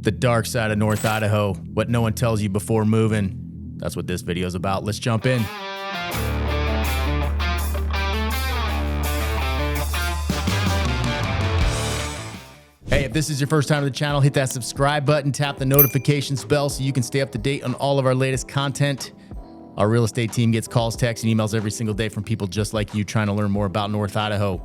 The dark side of North Idaho, what no one tells you before moving. That's what this video is about. Let's jump in. Hey, if this is your first time to the channel, hit that subscribe button, tap the notifications bell so you can stay up to date on all of our latest content. Our real estate team gets calls, texts, and emails every single day from people just like you trying to learn more about North Idaho.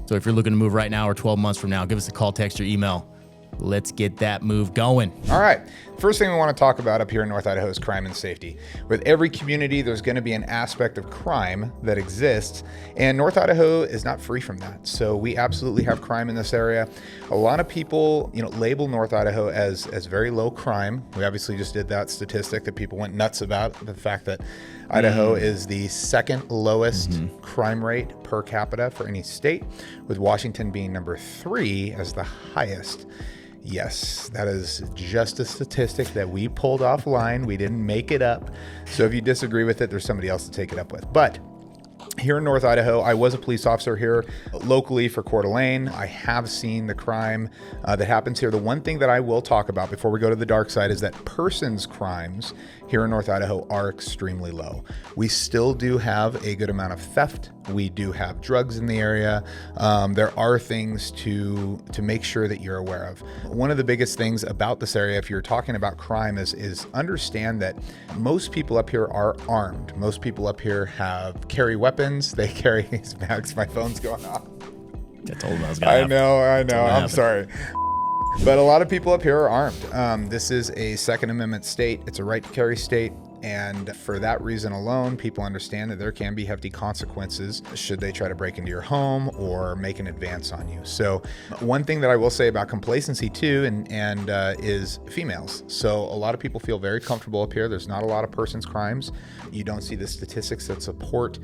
So if you're looking to move right now or 12 months from now, give us a call, text, or email. Let's get that move going. All right. First thing we want to talk about up here in North Idaho is crime and safety. With every community, there's going to be an aspect of crime that exists, and North Idaho is not free from that. So we absolutely have crime in this area. A lot of people, label North Idaho as very low crime. We obviously just did that statistic that people went nuts about, the fact that Idaho is the second lowest crime rate per capita for any state, with Washington being number 3 as the highest. Yes, that is just a statistic that we pulled offline. We didn't make it up. So if you disagree with it, there's somebody else to take it up with. But here in North Idaho, I was a police officer here locally for Coeur d'Alene. I have seen the crime that happens here. The one thing that I will talk about before we go to the dark side is that persons crimes here in North Idaho are extremely low. We still do have a good amount of theft. We do have drugs in the area. There are things to make sure that you're aware of. One of the biggest things about this area, if you're talking about crime, is understand that most people up here are armed. Most people up here carry weapons. They carry these bags. My phone's going off. I told him I was gonna happen. I know. I'm sorry. But a lot of people up here are armed. This is a Second Amendment state. It's a right to carry state. And for that reason alone, people understand that there can be hefty consequences should they try to break into your home or make an advance on you. So one thing that I will say about complacency too, and is females. So a lot of people feel very comfortable up here. There's not a lot of persons crimes. You don't see the statistics that support,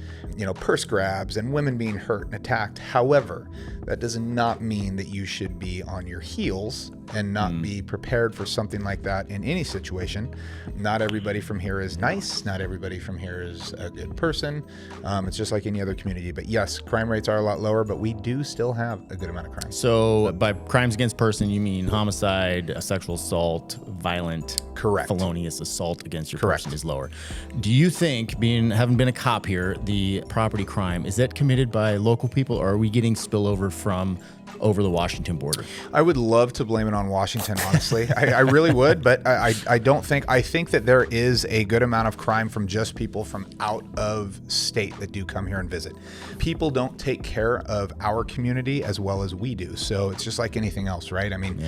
purse grabs and women being hurt and attacked. However, that does not mean that you should be on your heels and not be prepared for something like that in any situation. Not everybody from here is nice. Not everybody from here is a good person. It's just like any other community. But yes, crime rates are a lot lower, but we do still have a good amount of crime. So by crimes against person, you mean homicide, sexual assault, violent, correct, felonious assault against your person is lower. Do you think, having been a cop here, the property crime, is that committed by local people, or are we getting spillover from over the Washington border? I would love to blame it on Washington, honestly. I really would, but I don't think. I think that there is a good amount of crime from just people from out of state that do come here and visit. People don't take care of our community as well as we do. So it's just like anything else, right? I mean,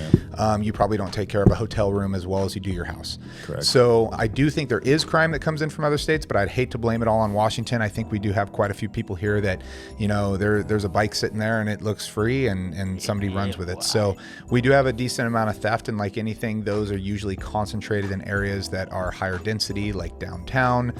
you probably don't take care of a hotel room as well as you do your house. Correct. So I do think there is crime that comes in from other states, but I'd hate to blame it all on Washington. I think we do have quite a few people here that, there's a bike sitting there and it looks free and somebody runs with it. So we do have a decent amount of theft, and like anything, those are usually concentrated in areas that are higher density, like downtown,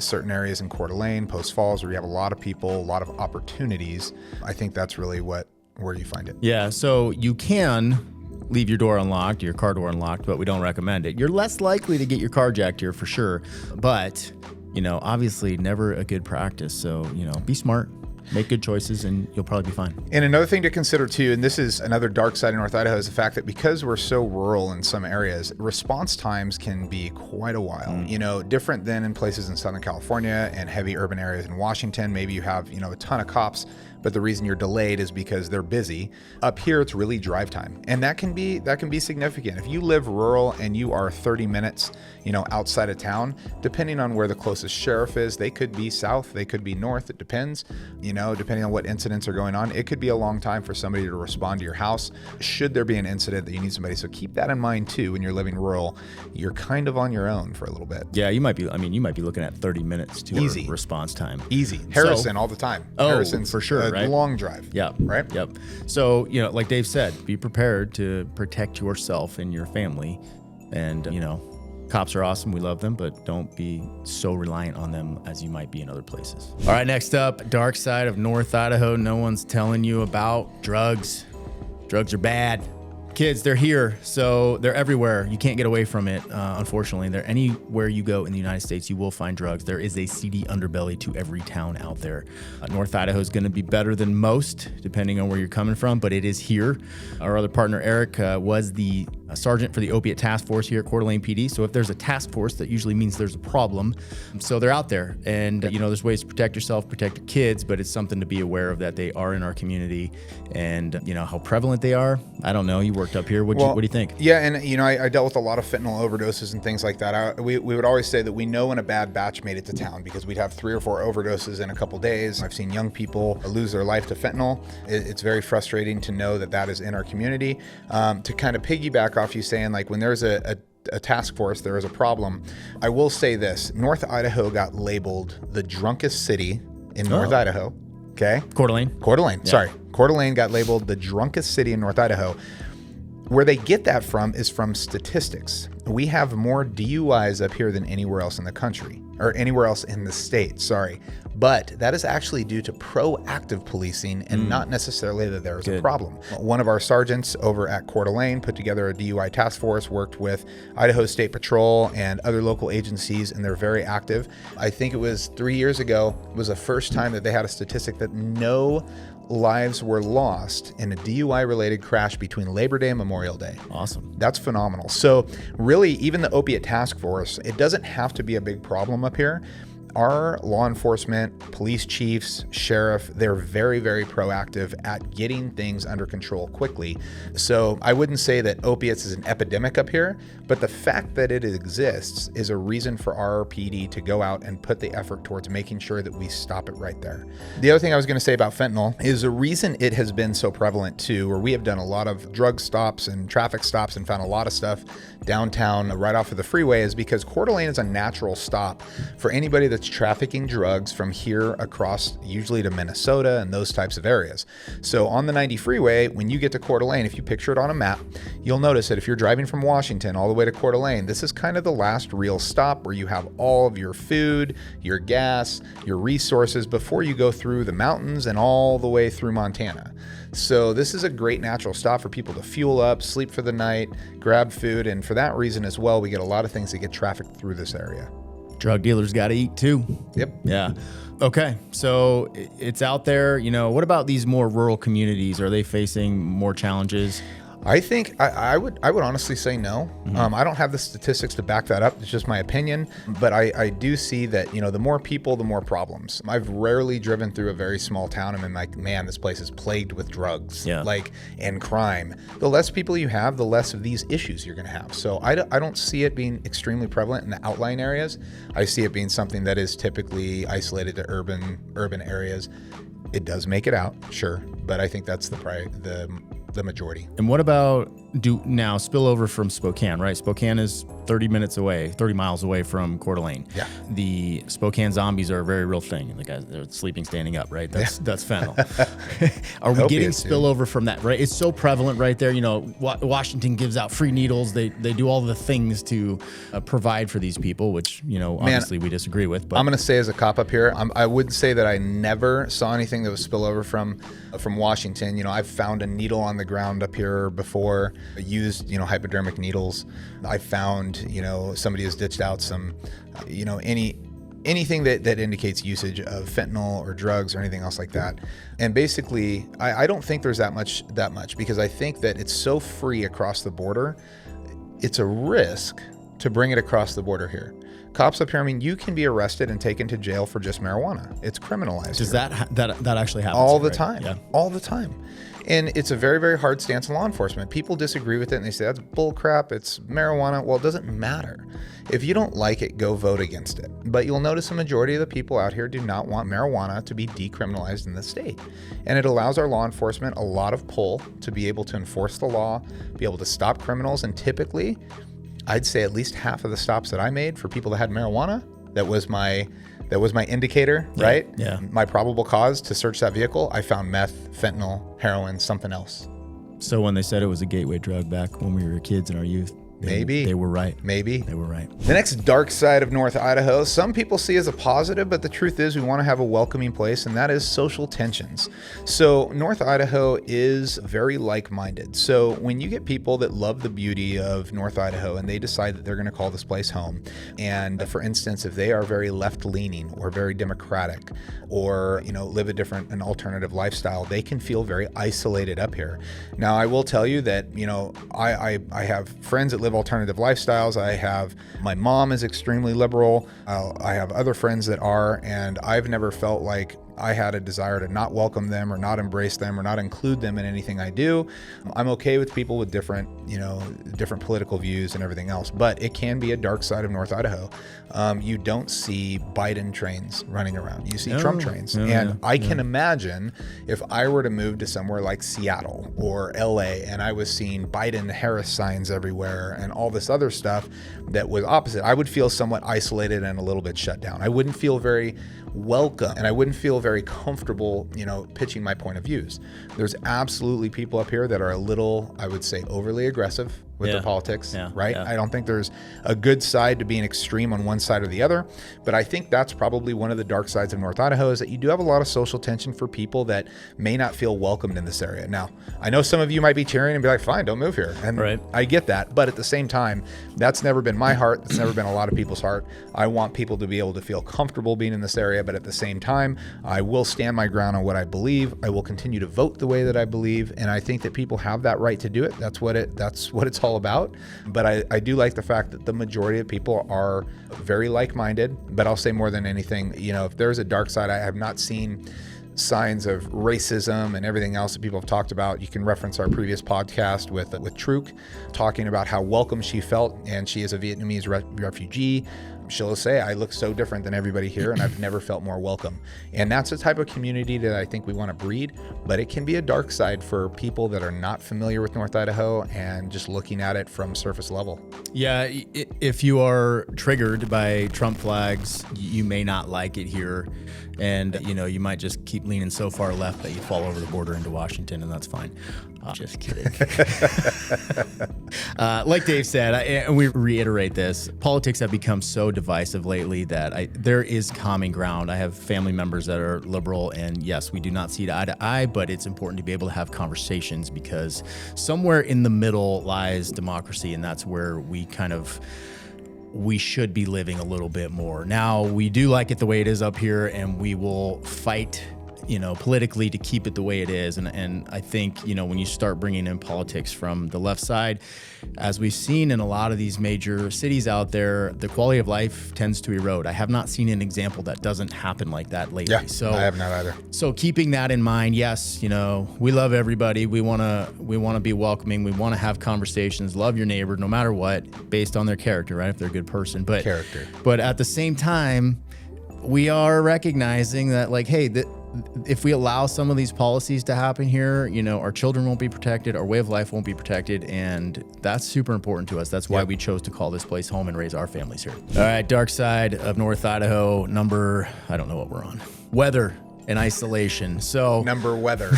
certain areas in Coeur d'Alene, Post Falls, where you have a lot of people, a lot of opportunities. I think that's really where you find it. Yeah, so you can leave your door unlocked, your car door unlocked, but we don't recommend it. You're less likely to get your car jacked here for sure, but obviously never a good practice. So, be smart. Make good choices and you'll probably be fine. And another thing to consider too, and this is another dark side of North Idaho, is the fact that because we're so rural in some areas, response times can be quite a while. Different than in places in Southern California and heavy urban areas in Washington. Maybe you have, a ton of cops, but the reason you're delayed is because they're busy. Up here, it's really drive time. And that can be significant. If you live rural and you are 30 minutes, outside of town, depending on where the closest sheriff is, they could be south, they could be north, it depends, depending on what incidents are going on. It could be a long time for somebody to respond to your house should there be an incident that you need somebody. So keep that in mind too. When you're living rural, you're kind of on your own for a little bit. Yeah, you might be looking at 30 minutes to a response time. Easy. Harrison all the time. Harrison's for sure, right? Long drive. Yeah. Right? Yep. So, like Dave said, be prepared to protect yourself and your family. And, cops are awesome. We love them, but don't be so reliant on them as you might be in other places. All right, next up, dark side of North Idaho. No one's telling you about drugs. Drugs are bad. Kids, they're here, so they're everywhere. You can't get away from it, unfortunately. They're anywhere you go in the United States, you will find drugs. There is a seedy underbelly to every town out there. North Idaho is going to be better than most, depending on where you're coming from, but it is here. Our other partner, Eric, was the a sergeant for the Opiate Task Force here at Coeur d'Alene PD. So if there's a task force, that usually means there's a problem. So they're out there, and there's ways to protect yourself, protect your kids, but it's something to be aware of that they are in our community, and how prevalent they are. I don't know. You worked up here. What do you think? Yeah, and I dealt with a lot of fentanyl overdoses and things like that. We would always say that we know when a bad batch made it to town because we'd have 3 or 4 overdoses in a couple days. I've seen young people lose their life to fentanyl. It's very frustrating to know that is in our community. To kind of piggyback off you saying, like, when there's a task force, there is a problem. I will say this: North Idaho got labeled the drunkest city in North Idaho. Okay, Coeur d'Alene. Yeah. Sorry, Coeur d'Alene got labeled the drunkest city in North Idaho. Where they get that from is from statistics. We have more DUIs up here than anywhere else in the country, or anywhere else in the state, sorry. But that is actually due to proactive policing and not necessarily that there is a problem. One of our sergeants over at Coeur d'Alene put together a DUI task force, worked with Idaho State Patrol and other local agencies, and they're very active. I think it was 3 years ago was the first time that they had a statistic that no lives were lost in a DUI-related crash between Labor Day and Memorial Day. Awesome. That's phenomenal. So really, even the Opiate Task Force, it doesn't have to be a big problem up here. Our law enforcement, police chiefs, sheriff, they're very, very proactive at getting things under control quickly. So I wouldn't say that opiates is an epidemic up here, but the fact that it exists is a reason for our PD to go out and put the effort towards making sure that we stop it right there. The other thing I was going to say about fentanyl is the reason it has been so prevalent too, or we have done a lot of drug stops and traffic stops and found a lot of stuff downtown right off of the freeway, is because Coeur d'Alene is a natural stop for anybody that's trafficking drugs from here across, usually to Minnesota and those types of areas. So on the 90 freeway, when you get to Coeur d'Alene, if you picture it on a map, you'll notice that if you're driving from Washington all the way to Coeur d'Alene, this is kind of the last real stop where you have all of your food, your gas, your resources before you go through the mountains and all the way through Montana. So this is a great natural stop for people to fuel up, sleep for the night, grab food, and for that reason as well, we get a lot of things that get trafficked through this area. Drug dealers got to eat too. Yep. Yeah. Okay. So it's out there. What about these more rural communities? Are they facing more challenges? I think I would honestly say no. I don't have the statistics to back that up. It's just my opinion. But I do see that, the more people, the more problems. I've rarely driven through a very small town and been like, man, this place is plagued with drugs, and crime. The less people you have, the less of these issues you're going to have. So I don't see it being extremely prevalent in the outlying areas. I see it being something that is typically isolated to urban areas. It does make it out, sure, but I think that's the majority. And what about now spillover from Spokane, right? Spokane is 30 miles away from Coeur d'Alene. Yeah. The Spokane zombies are a very real thing. The guys, they're sleeping standing up, right? That's fentanyl. Are we getting spillover from that, right? It's so prevalent right there. Washington gives out free needles. They do all the things to provide for these people, which, obviously we disagree with. But I'm going to say, as a cop up here, I would say that I never saw anything that was spillover from Washington. I've found a needle on the ground up here before, used, hypodermic needles. I found, somebody has ditched out some, anything that indicates usage of fentanyl or drugs or anything else like that. And basically, I don't think there's that much, because I think that it's so free across the border. It's a risk to bring it across the border here. Cops up here, you can be arrested and taken to jail for just marijuana. It's criminalized. Does that actually happen? All the time. Yeah. All the time. And it's a very, very hard stance in law enforcement. People disagree with it and they say, that's bull crap, it's marijuana. Well, it doesn't matter. If you don't like it, go vote against it. But you'll notice a majority of the people out here do not want marijuana to be decriminalized in the state. And it allows our law enforcement a lot of pull to be able to enforce the law, be able to stop criminals. And typically, I'd say at least half of the stops that I made for people that had marijuana, that was my indicator, right? Yeah. My probable cause to search that vehicle, I found meth, fentanyl, heroin, something else. So when they said it was a gateway drug back when we were kids in our youth. Maybe. They were right. Maybe. They were right. The next dark side of North Idaho, some people see as a positive, but the truth is we want to have a welcoming place, and that is social tensions. So North Idaho is very like-minded. So when you get people that love the beauty of North Idaho and they decide that they're going to call this place home, and for instance, if they are very left-leaning or very democratic or, live an alternative lifestyle, they can feel very isolated up here. Now, I will tell you that, I have friends that live alternative lifestyles. My mom is extremely liberal. I have other friends that are, and I've never felt like I had a desire to not welcome them or not embrace them or not include them in anything I do. I'm okay with people with different political views and everything else, but it can be a dark side of North Idaho. You don't see Biden trains running around. You see Trump trains. I can imagine if I were to move to somewhere like Seattle or LA and I was seeing Biden-Harris signs everywhere and all this other stuff that was opposite, I would feel somewhat isolated and a little bit shut down. I wouldn't feel very welcome, and I wouldn't feel very comfortable, pitching my point of views. There's absolutely people up here that are a little, I would say, overly aggressive with their politics, right? I don't think there's a good side to being extreme on one side or the other, but I think that's probably one of the dark sides of North Idaho is that you do have a lot of social tension for people that may not feel welcomed in this area. Now, I know some of you might be cheering and be like, fine, don't move here. And I get that, but at the same time, that's never been my heart. That's never been a lot of people's heart. I want people to be able to feel comfortable being in this area, but at the same time, I will stand my ground on what I believe. I will continue to vote the way that I believe, and I think that people have that right to do it. That's what it's all about. But I do like the fact that the majority of people are very like-minded. But I'll say more than anything, if there's a dark side, I have not seen signs of racism and everything else that people have talked about. You can reference our previous podcast with Truk, talking about how welcome she felt, and she is a Vietnamese refugee. She'll say, I look so different than everybody here, and I've never felt more welcome. And that's the type of community that I think we want to breed, but it can be a dark side for people that are not familiar with North Idaho and just looking at it from surface level. Yeah, if you are triggered by Trump flags, you may not like it here. And, you might just keep leaning so far left that you fall over the border into Washington, and that's fine. Just kidding. Like Dave said, and we reiterate this, politics have become so divisive lately that there is common ground. I have family members that are liberal, and yes, we do not see eye to eye, but it's important to be able to have conversations because somewhere in the middle lies democracy, and that's where we should be living a little bit more. Now, we do like it the way it is up here, and we will fight politically to keep it the way it is. And I think, when you start bringing in politics from the left side, as we've seen in a lot of these major cities out there, the quality of life tends to erode. I have not seen an example that doesn't happen like that lately. Yeah, so I have not either. So keeping that in mind, yes, we love everybody. We want to be welcoming. We want to have conversations, love your neighbor, no matter what, based on their character, right? If they're a good person, but at the same time, we are recognizing that, if we allow some of these policies to happen here, our children won't be protected, our way of life won't be protected, and that's super important to us. That's why we chose to call this place home and raise our families here. All right, dark side of North Idaho, I don't know what we're on. Weather and isolation. So number weather.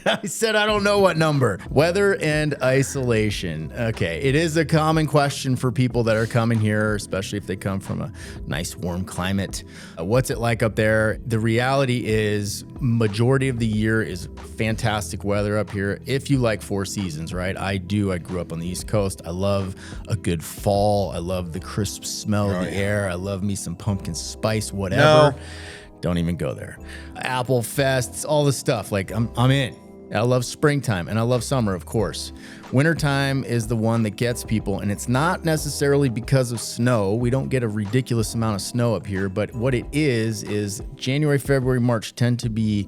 I said I don't know what number. Weather and isolation. Okay, it is a common question for people that are coming here, especially if they come from a nice warm climate. What's it like up there? The reality is majority of the year is fantastic weather up here. If you like four seasons, right? I do. I grew up on the East Coast. I love a good fall. I love the crisp smell of the air. I love me some pumpkin spice, whatever. No. Don't even go there. Apple fests, all the stuff. I'm in. I love springtime and I love summer, of course. Wintertime is the one that gets people, and it's not necessarily because of snow. We don't get a ridiculous amount of snow up here, but what it is January, February, March tend to be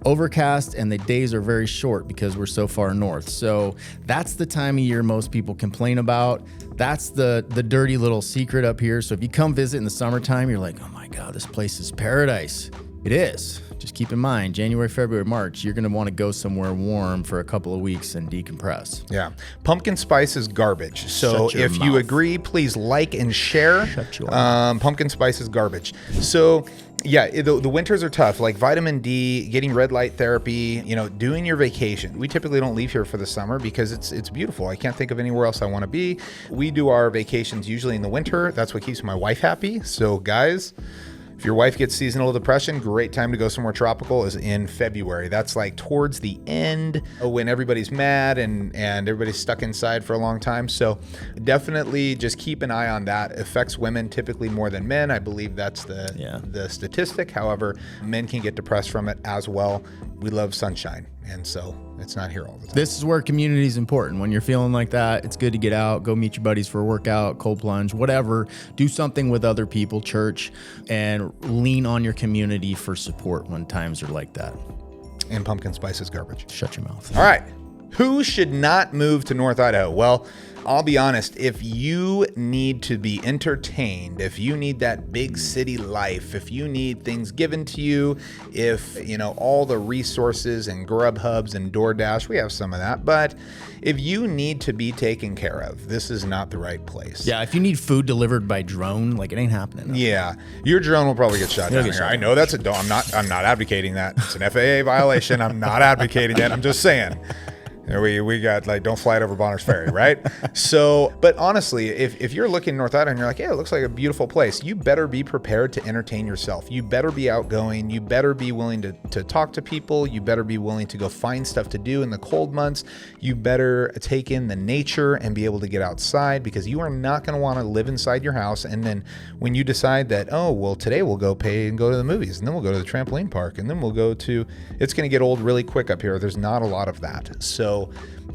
overcast, and the days are very short because we're so far north. So that's the time of year most people complain about. That's the dirty little secret up here. So if you come visit in the summertime, you're like, oh my God, this place is paradise. It is. Just keep in mind, January, February, March, you're going to want to go somewhere warm for a couple of weeks and decompress. Yeah. Pumpkin spice is garbage. So if you agree, please like and share. Shut your mouth. Pumpkin spice is garbage. So Yeah, the winters are tough. Like vitamin D, getting red light therapy, doing your vacation. We typically don't leave here for the summer because it's beautiful. I can't think of anywhere else I want to be. We do our vacations usually in the winter. That's what keeps my wife happy. So guys, if your wife gets seasonal depression, great time to go somewhere tropical is in February. That's like towards the end when everybody's mad and everybody's stuck inside for a long time. So definitely just keep an eye on that. It affects women typically more than men. I believe that's the statistic. However, men can get depressed from it as well. We love sunshine, and so it's not here all the time. This is where community is important. When you're feeling like that, it's good to get out, go meet your buddies for a workout, cold plunge, whatever. Do something with other people, church, and lean on your community for support when times are like that. And pumpkin spice is garbage. Shut your mouth. All right. Who should not move to North Idaho? Well, I'll be honest, if you need to be entertained, if you need that big city life, if you need things given to you, if, all the resources and Grubhubs and DoorDash, we have some of that, but if you need to be taken care of, this is not the right place. Yeah, if you need food delivered by drone, it ain't happening. Yeah, your drone will probably get shot down here. I know that's I'm not advocating that. It's an FAA violation. I'm not advocating that. I'm just saying. We got don't fly it over Bonner's Ferry, right? So, but honestly, if you're looking in North Idaho and you're like, yeah, it looks like a beautiful place, you better be prepared to entertain yourself. You better be outgoing. You better be willing to talk to people. You better be willing to go find stuff to do in the cold months. You better take in the nature and be able to get outside, because you are not going to want to live inside your house. And then when you decide that, oh, well, today we'll go pay and go to the movies, and then we'll go to the trampoline park, and then we'll go to, it's going to get old really quick up here. There's not a lot of that. So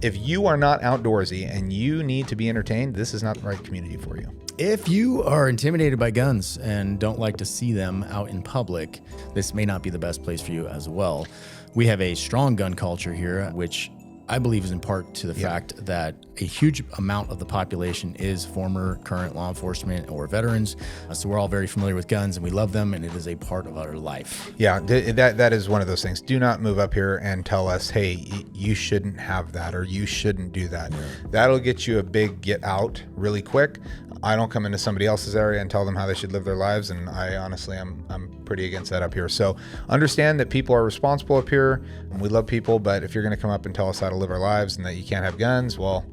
if you are not outdoorsy and you need to be entertained, this is not the right community for you. If you are intimidated by guns and don't like to see them out in public, this may not be the best place for you as well. We have a strong gun culture here, which I believe is in part to the fact that a huge amount of the population is former, current law enforcement or veterans. So we're all very familiar with guns and we love them, and it is a part of our life. Yeah, that is one of those things. Do not move up here and tell us, hey, you shouldn't have that or you shouldn't do that. Yeah. That'll get you a big get out really quick. I don't come into somebody else's area and tell them how they should live their lives, and I honestly, I'm pretty against that up here. So understand that people are responsible up here. We love people, but if you're going to come up and tell us how to live our lives and that you can't have guns, well,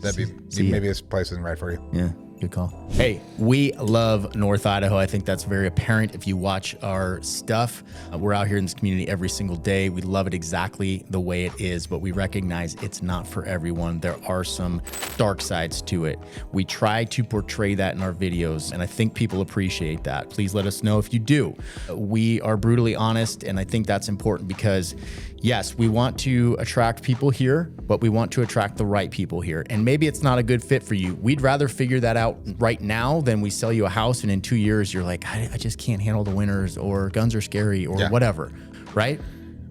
maybe this place isn't right for you. Yeah. Good call. Hey, we love North Idaho. I think that's very apparent if you watch our stuff. We're out here in this community every single day. We love it exactly the way it is, but we recognize it's not for everyone. There are some dark sides to it. We try to portray that in our videos, and I think people appreciate that. Please let us know if you do. We are brutally honest, and I think that's important because, yes, we want to attract people here, but we want to attract the right people here. And maybe it's not a good fit for you. We'd rather figure that out right now than we sell you a house and in 2 years you're like, I just can't handle the winters, or guns are scary, or whatever, right?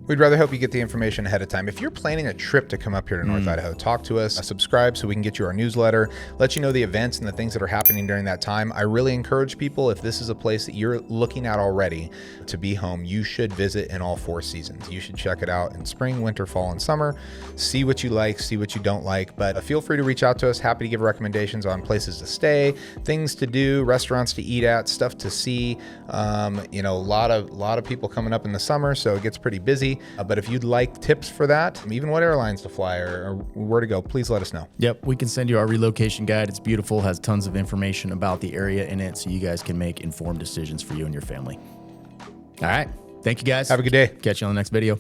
We'd rather help you get the information ahead of time. If you're planning a trip to come up here to North Idaho, talk to us, subscribe so we can get you our newsletter, let you know the events and the things that are happening during that time. I really encourage people, if this is a place that you're looking at already to be home, you should visit in all 4 seasons. You should check it out in spring, winter, fall, and summer. See what you like, see what you don't like, but feel free to reach out to us. Happy to give recommendations on places to stay, things to do, restaurants to eat at, stuff to see. A lot of people coming up in the summer, so it gets pretty busy. But if you'd like tips for that, even what airlines to fly or where to go, please let us know. Yep, we can send you our relocation guide. It's beautiful, has tons of information about the area in it, so you guys can make informed decisions for you and your family. All right, thank you guys. Have a good day. Catch you on the next video.